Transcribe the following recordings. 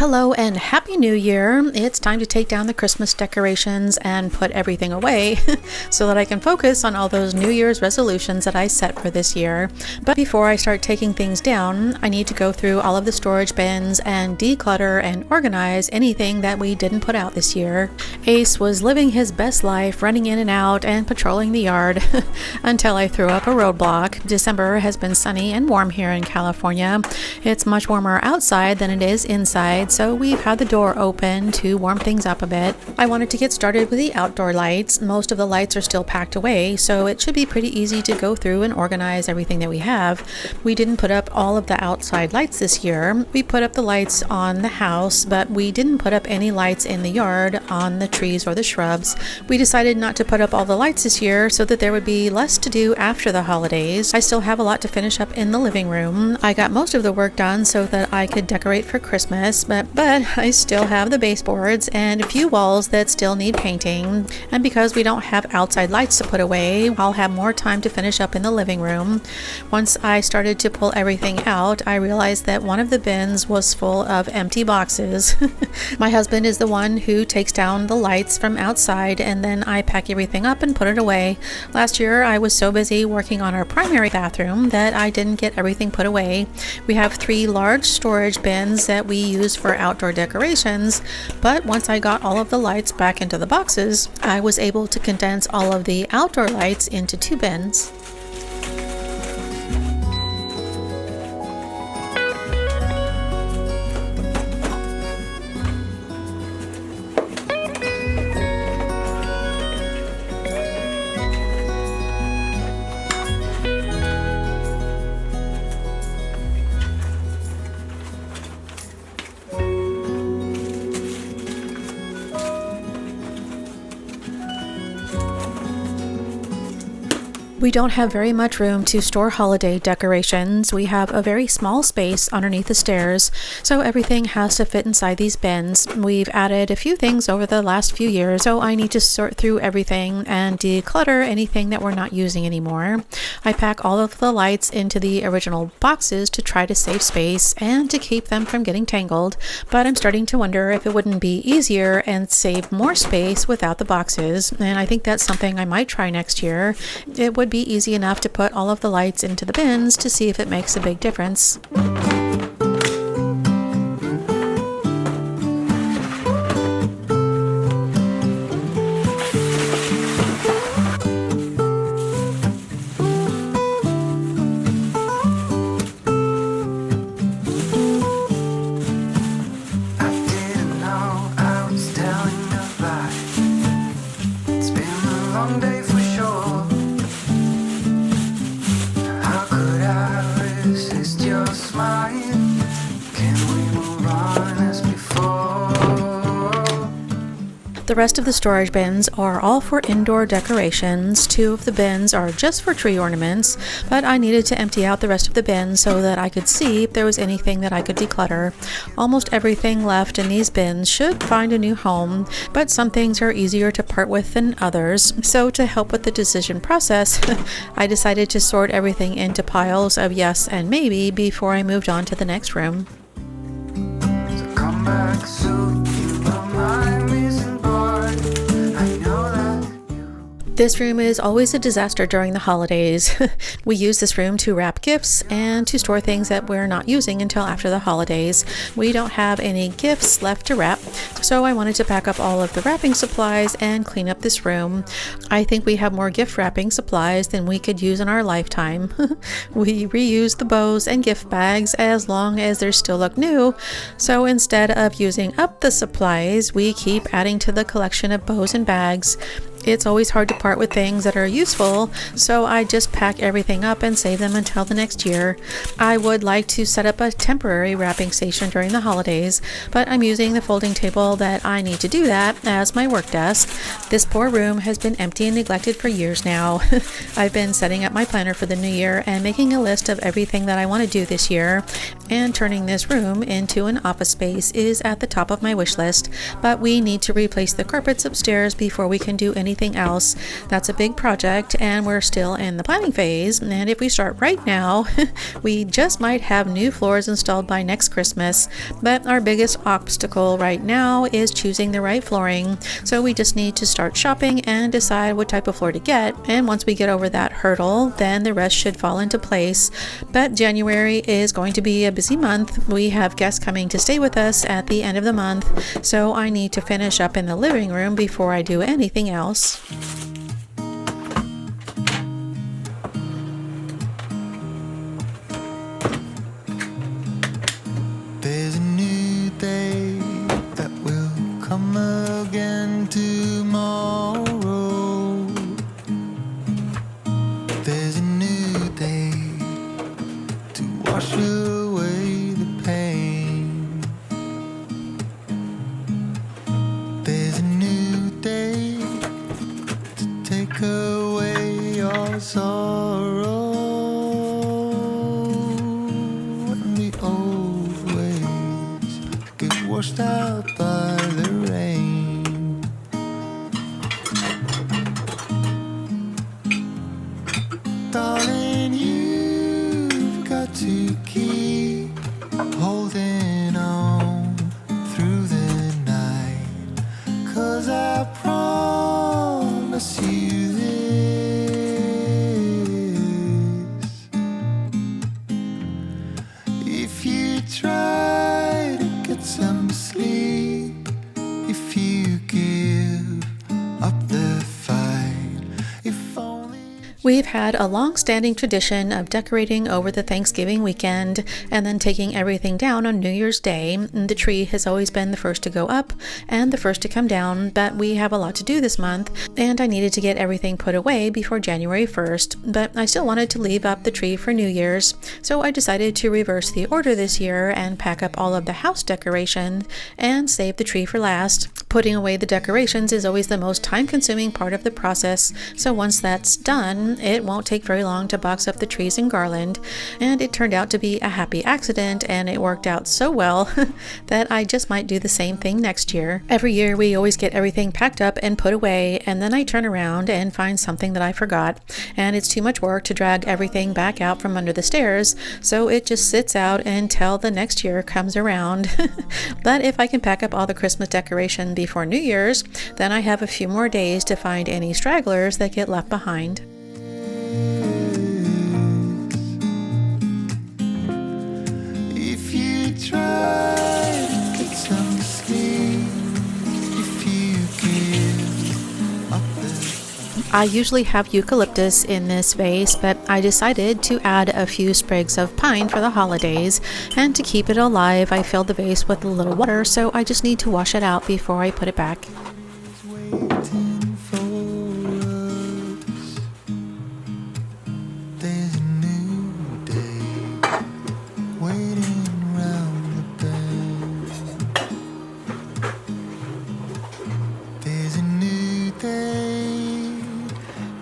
Hello and Happy New Year! It's time to take down the Christmas decorations and put everything away so that I can focus on all those New Year's resolutions that I set for this year. But before I start taking things down, I need to go through all of the storage bins and declutter and organize anything that we didn't put out this year. Ace was living his best life, running in and out and patrolling the yard until I threw up a roadblock. December has been sunny and warm here in California. It's much warmer outside than it is inside, so we've had the door open to warm things up a bit. I wanted to get started with the outdoor lights. Most of the lights are still packed away, so it should be pretty easy to go through and organize everything that we have. We didn't put up all of the outside lights this year. We put up the lights on the house, but we didn't put up any lights in the yard, on the trees or the shrubs. We decided not to put up all the lights this year so that there would be less to do after the holidays. I still have a lot to finish up in the living room. I got most of the work done so that I could decorate for Christmas, but I still have the baseboards and a few walls that still need painting. And because we don't have outside lights to put away, I'll have more time to finish up in the living room. Once I started to pull everything out, I realized that one of the bins was full of empty boxes. My husband is the one who takes down the lights from outside, and then I pack everything up and put it away. Last year I was so busy working on our primary bathroom that I didn't get everything put away. We have 3 large storage bins that we use for outdoor decorations, but once I got all of the lights back into the boxes, I was able to condense all of the outdoor lights into 2 bins. We don't have very much room to store holiday decorations. We have a very small space underneath the stairs, so everything has to fit inside these bins. We've added a few things over the last few years, so I need to sort through everything and declutter anything that we're not using anymore. I pack all of the lights into the original boxes to try to save space and to keep them from getting tangled, but I'm starting to wonder if it wouldn't be easier and save more space without the boxes, and I think that's something I might try next year. It would be easy enough to put all of the lights into the bins to see if it makes a big difference. The rest of the storage bins are all for indoor decorations. 2 of the bins are just for tree ornaments, but I needed to empty out the rest of the bins so that I could see if there was anything that I could declutter. Almost everything left in these bins should find a new home, but some things are easier to part with than others. So to help with the decision process, I decided to sort everything into piles of yes and maybe before I moved on to the next room. So come back soon, you are my missing part. I know that This room is always a disaster during the holidays. We use this room to wrap gifts and to store things that we're not using until after the holidays. We don't have any gifts left to wrap, so I wanted to pack up all of the wrapping supplies and clean up this room. I think we have more gift wrapping supplies than we could use in our lifetime. We reuse the bows and gift bags as long as they still look new, so instead of using up the supplies, we keep adding to the collection of bows and bags. It's always hard to part with things that are useful, so I just pack everything up and save them until the next year. I would like to set up a temporary wrapping station during the holidays, but I'm using the folding table that I need to do that as my work desk. This poor room has been empty and neglected for years now. I've been setting up my planner for the new year and making a list of everything that I want to do this year, and turning this room into an office space is at the top of my wish list, but we need to replace the carpets upstairs before we can do anything else. That's a big project and we're still in the planning phase, and if we start right now, we just might have new floors installed by next Christmas. But our biggest obstacle right now is choosing the right flooring, so we just need to start shopping and decide what type of floor to get, and once we get over that hurdle, then the rest should fall into place. But January is going to be a busy month. We have guests coming to stay with us at the end of the month, so I need to finish up in the living room before I do anything else. There's a new day that will come again tomorrow. There's a new day to wash away the pain. There's a new day to take away your sorrow. And the old ways get washed out by the rain. Darling, you've got to keep holding on through the night, 'cause I promise you this: if you try to get some sleep, if you give up the fight, if only. We've had a long-standing tradition of decorating over the Thanksgiving weekend and then taking everything down on New Year's Day. The tree has always been the first to go up and the first to come down, but we have a lot to do this month, and I needed to get everything put away before January 1st, but I still wanted to leave up the tree for New Year's, so I decided to reverse the order this year and pack up all of the house decoration and save the tree for last. Putting away the decorations is always the most time-consuming part of the process, so once that's done, it won't take very long to box up the trees and garland, and it turned out to be a happy accident, and it worked out so well that I just might do the same thing next year. Every year we always get everything packed up and put away, and then I turn around and find something that I forgot, and it's too much work to drag everything back out from under the stairs, so it just sits out until the next year comes around. But if I can pack up all the Christmas decoration before New Year's, then I have a few more days to find any stragglers that get left behind. If you try to get some sleep, if you give up the. I usually have eucalyptus in this vase, but I decided to add a few sprigs of pine for the holidays, and to keep it alive I filled the vase with a little water, so I just need to wash it out before I put it back. Waiting for us. There's a new day waiting round the bend. There's a new day,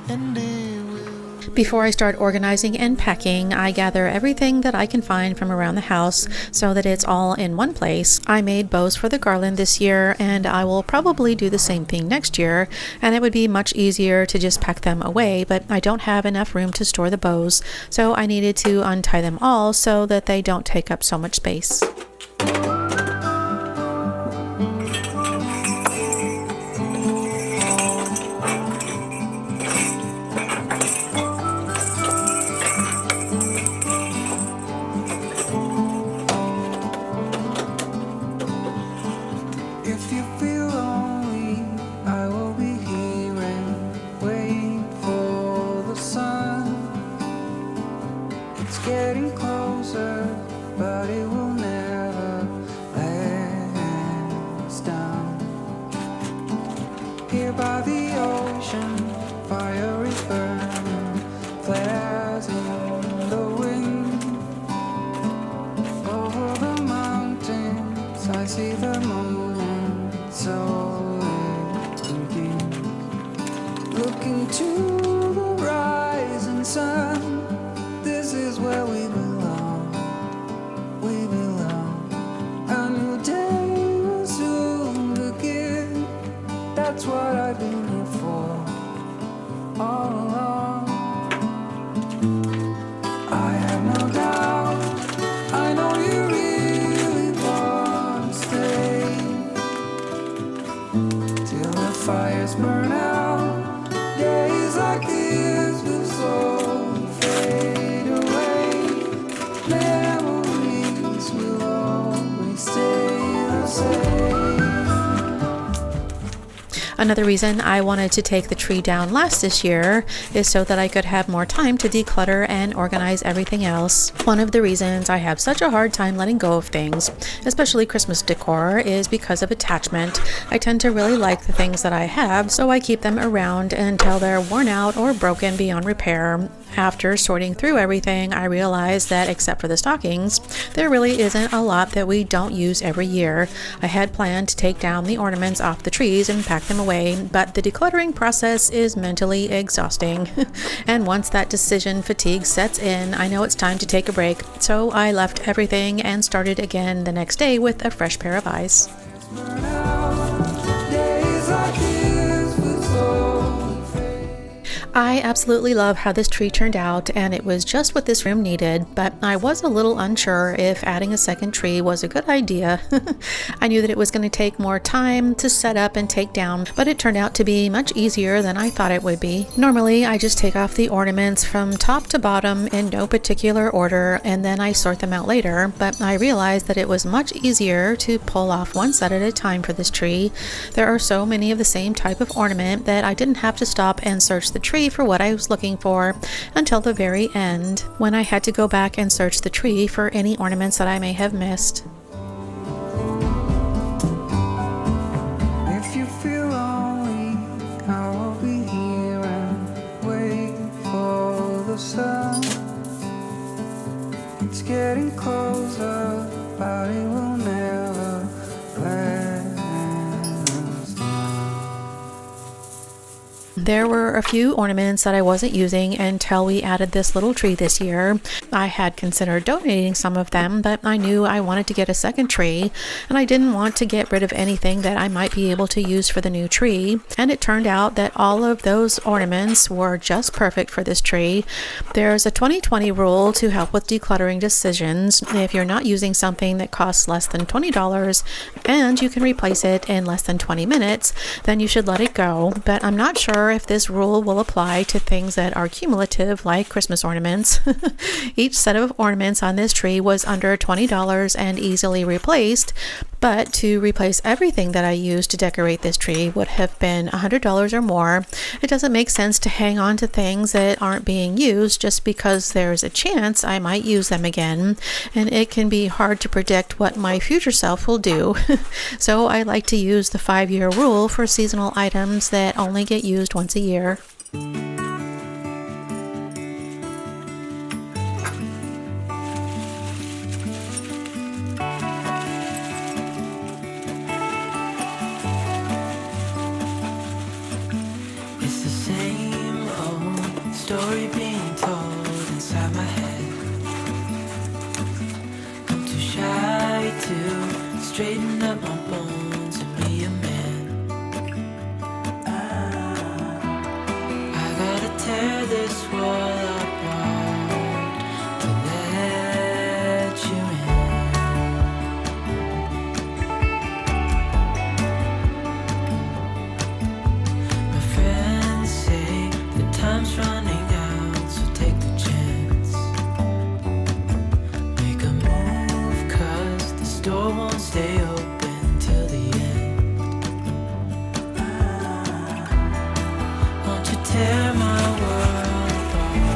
and it will. Before I start organizing and packing, I gather everything that I can find from around the house so that it's all in one place. I made bows for the garland this year, and I will probably do the same thing next year, and it would be much easier to just pack them away, but I don't have enough room to store the bows, so I needed to untie them all so that they don't take up so much space. If you feel lonely, I will be here and wait for the sun. It's getting closer, but it will never let us down. Here by the ocean, fire is burning, flares in the wind. Over the mountains, I see the moon. So it begins. Looking to the rising sun, this is where we belong. We Another reason I wanted to take the tree down last this year is so that I could have more time to declutter and organize everything else. One of the reasons I have such a hard time letting go of things, especially Christmas decor, is because of attachment. I tend to really like the things that I have, so I keep them around until they're worn out or broken beyond repair. After sorting through everything, I realized that except for the stockings, there really isn't a lot that we don't use every year. I had planned to take down the ornaments off the trees and pack them away, but the decluttering process is mentally exhausting. And once that decision fatigue sets in, I know it's time to take a break. So I left everything and started again the next day with a fresh pair of eyes. I absolutely love how this tree turned out, and it was just what this room needed, but I was a little unsure if adding a second tree was a good idea. I knew that it was going to take more time to set up and take down, but it turned out to be much easier than I thought it would be. Normally, I just take off the ornaments from top to bottom in no particular order, and then I sort them out later, but I realized that it was much easier to pull off one set at a time for this tree. There are so many of the same type of ornament that I didn't have to stop and search the tree for what I was looking for until the very end, when I had to go back and search the tree for any ornaments that I may have missed. If you feel lonely, I will be here and wait for the sun. It's getting closer, but it will never let us down. There were a few ornaments that I wasn't using until we added this little tree this year. I had considered donating some of them, but I knew I wanted to get a second tree, and I didn't want to get rid of anything that I might be able to use for the new tree. And it turned out that all of those ornaments were just perfect for this tree. There's a 20/20 rule to help with decluttering decisions. If you're not using something that costs less than $20 and you can replace it in less than 20 minutes, then you should let it go. But I'm not sure if this rule will apply to things that are cumulative, like Christmas ornaments. Each set of ornaments on this tree was under $20 and easily replaced, but to replace everything that I used to decorate this tree would have been $100 or more. It doesn't make sense to hang on to things that aren't being used just because there's a chance I might use them again, and it can be hard to predict what my future self will do. So I like to use the 5-year rule for seasonal items that only get used once a year. It's the same old story being told inside my head. I'm too shy to straighten up my bones and be a man. I gotta tear this wall apart to let you in. My friends say the time's running out, so take the chance. Make a move, 'cause the store won't stay open till the end. Won't you tear my world apart?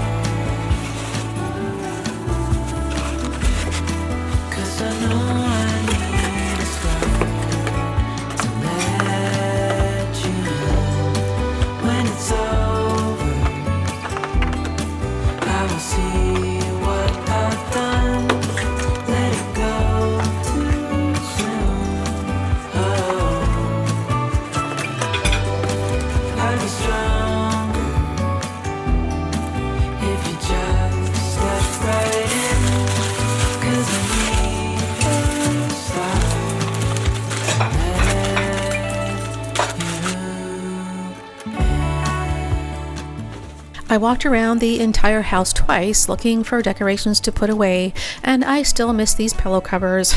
'Cause I know I need a start to let you in. When it's over, I will see what I've done. Let it go too soon. Oh, I'd be stronger if you just step right in. 'Cause I need a start to let you in. I walked around the entire house twice looking for decorations to put away, and I still miss these pillow covers.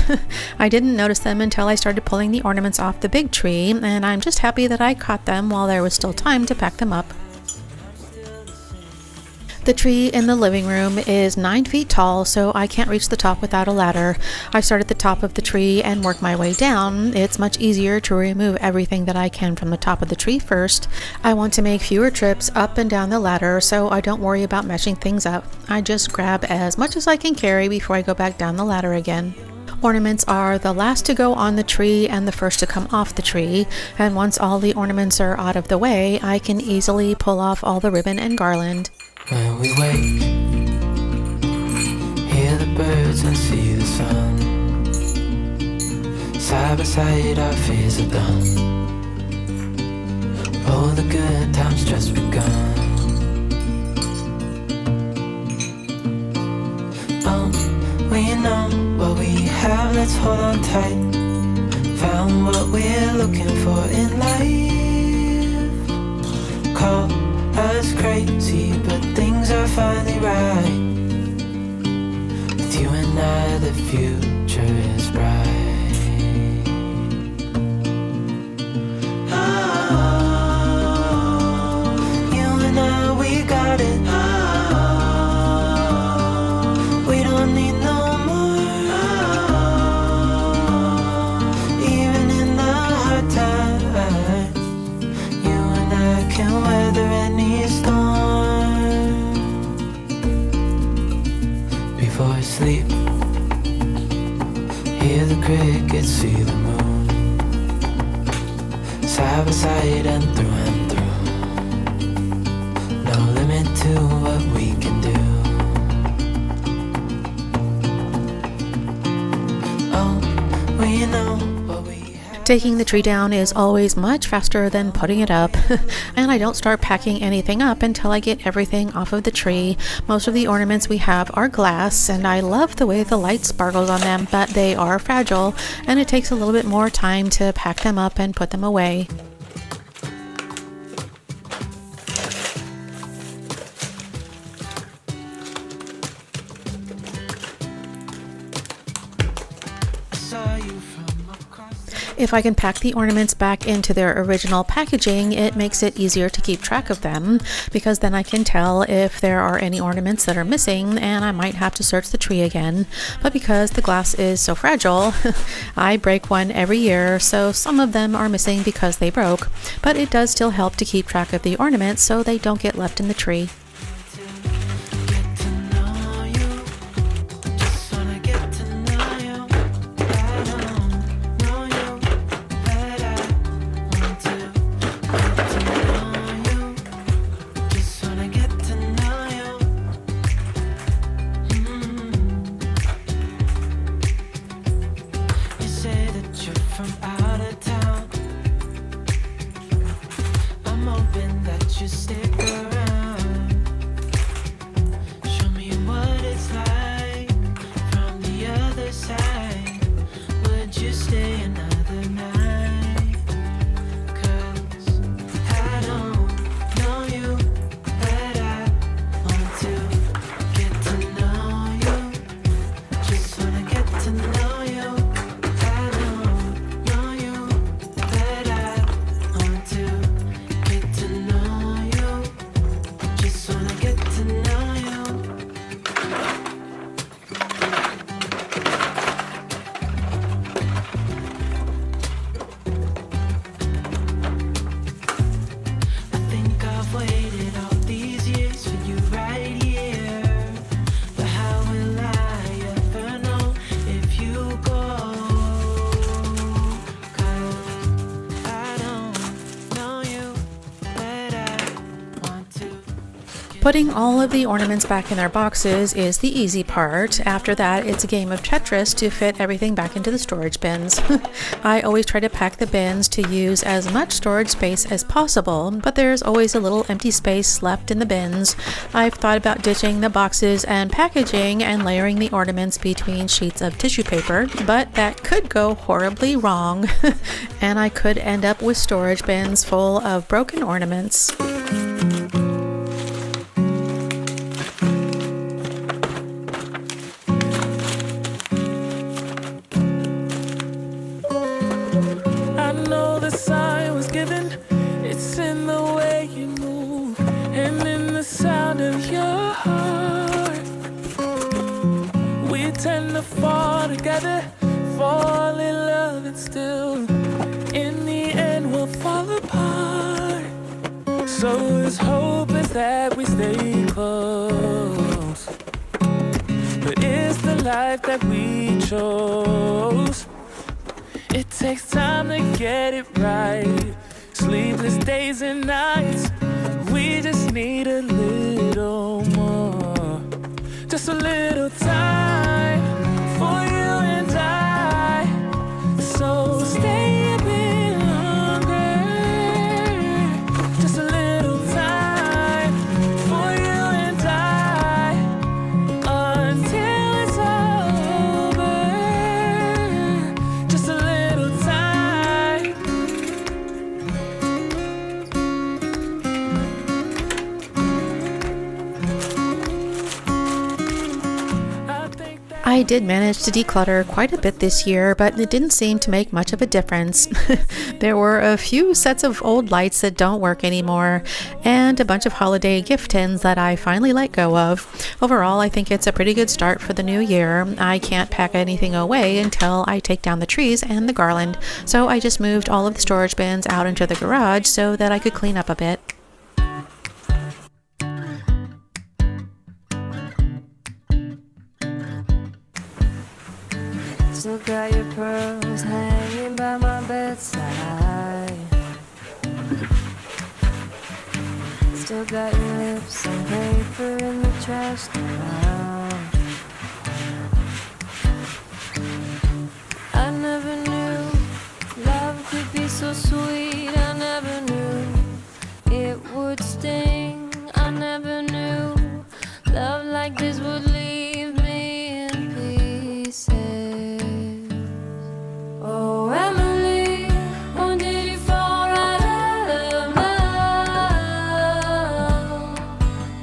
I didn't notice them until I started pulling the ornaments off the big tree, and I'm just happy that I caught them while there was still time to pack them up. The tree in the living room is 9 feet tall, so I can't reach the top without a ladder. I start at the top of the tree and work my way down. It's much easier to remove everything that I can from the top of the tree first. I want to make fewer trips up and down the ladder, so I don't worry about meshing things up. I just grab as much as I can carry before I go back down the ladder again. Ornaments are the last to go on the tree and the first to come off the tree, and once all the ornaments are out of the way, I can easily pull off all the ribbon and garland. When we wake, hear the birds and see the sun. Side by side our fears are done. All the good times just begun. We know what we have, let's hold on tight. Found what we're looking for in life. Call us crazy, but things are finally right. With you and I, the future is bright. Oh, you and I, we got it. Oh, we don't need no more. Oh, even in the hard times, you and I can weather any storm. Before I sleep, hear the crickets, see the moon. Side by side and through. No limit to what we can do. Oh, we know what we have. Taking the tree down is always much faster than putting it up, and I don't start packing anything up until I get everything off of the tree. Most of the ornaments we have are glass, and I love the way the light sparkles on them, but they are fragile, and it takes a little bit more time to pack them up and put them away. Saw you from across. If I can pack the ornaments back into their original packaging, it makes it easier to keep track of them, because then I can tell if there are any ornaments that are missing, and I might have to search the tree again. But because the glass is so fragile, I break one every year, so some of them are missing because they broke. But it does still help to keep track of the ornaments so they don't get left in the tree. Get to know you. Just wanna get to know you. I don't know you, but I want to get to know you. Just wanna get to know you. You say that you're from out of town. I'm hoping that you stick around. Show me what it's like from the other side. Would you stay another night? 'Cause I don't know you, but I want to get to know you. Just wanna get to know you. I don't know you, but I want to get to know you. Just wanna get to know you. I think I've waited all these years for you right here. But how will I ever know if you go? 'Cause I don't know you, but I want to. Putting all of the ornaments back in their boxes is the easy part. After that, it's a game of Tetris to fit everything back into the storage bins. I always try to pack the bins to use as much storage space as possible, but there's always a little empty space left in the bins. I've thought about ditching the boxes and packaging and layering the ornaments between sheets of tissue paper, but that could go horribly wrong, and I could end up with storage bins full of broken ornaments. I know the sign was given. It's in the way you move and in the sound of your fall together, fall in love, and still in the end we'll fall apart. So his hope is that we stay close, but it's the life that we chose. It takes time to get it right, sleepless days and nights. We just need a little more, just a little time for you and I. So stay a bit longer, just a little time for you and I, until it's over. Just a little time. I did manage to declutter quite a bit this year, but it didn't seem to make much of a difference. There were a few sets of old lights that don't work anymore, and a bunch of holiday gift tins that I finally let go of. Overall, I think it's a pretty good start for the new year. I can't pack anything away until I take down the trees and the garland, so I just moved all of the storage bins out into the garage so that I could clean up a bit. Still got your pearls hanging by my bedside. Still got your lips on paper in the trash now. I never knew love could be so sweet. I never knew it would sting. I never knew love like this would leave me in pieces. Oh, Emily, when did you fall right out of love?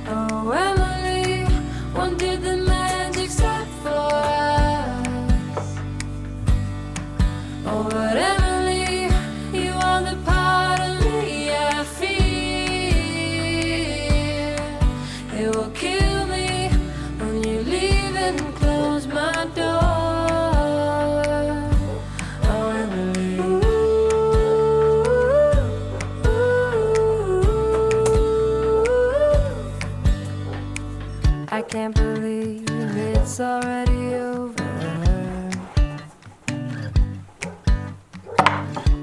Oh, Emily, when did the magic stop for us? Oh, but Emily, you are the part of me I fear. It will kill me when you leave and close my door. I can't believe it's already over.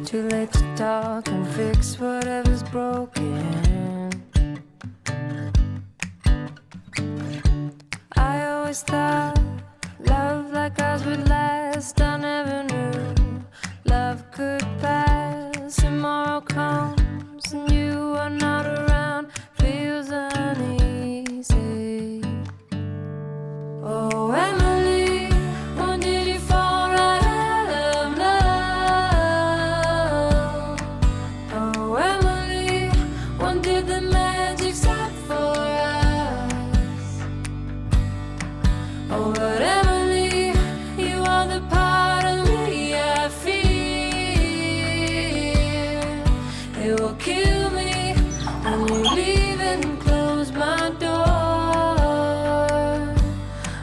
Too late to talk and fix whatever's broken. I always thought love like ours would last. I never knew love could pass. Tomorrow comes and you are not around. Feels uneasy. Oh, Emily, when did you fall right out of love? Oh, Emily, when did the magic stop for us? Oh, but Emily, you are the part of me I fear. It will kill me when you leave and close my door.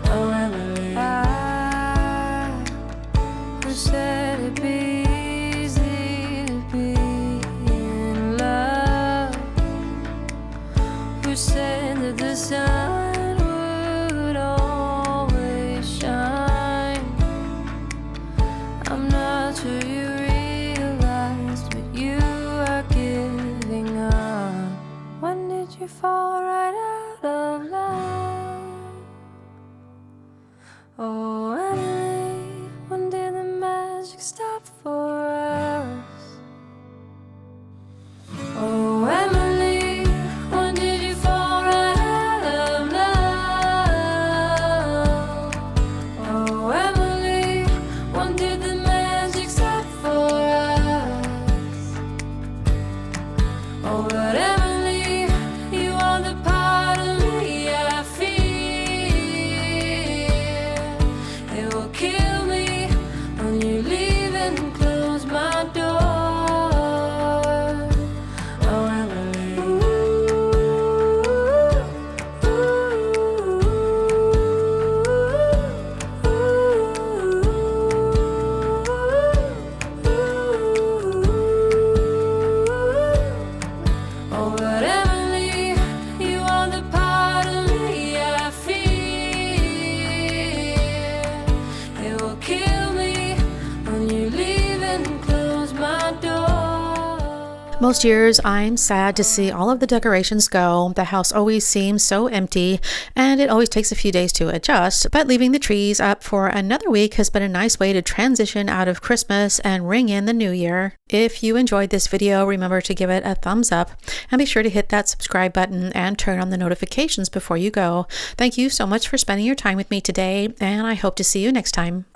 Oh, Emily, who said it'd be easy to be in love? Who said that the sun would always shine? I'm not sure you realized what you are giving up. When did you fall right out of love? Oh, Emily, when did the magic stop for us? Oh, Emily, when did you fall right out of love? Oh, Emily, when did the magic stop for us? Oh, but Emily, you are the Most years, I'm sad to see all of the decorations go. The house always seems so empty, and it always takes a few days to adjust. But leaving the trees up for another week has been a nice way to transition out of Christmas and ring in the new year. If you enjoyed this video, remember to give it a thumbs up, and be sure to hit that subscribe button and turn on the notifications before you go. Thank you so much for spending your time with me today, and I hope to see you next time.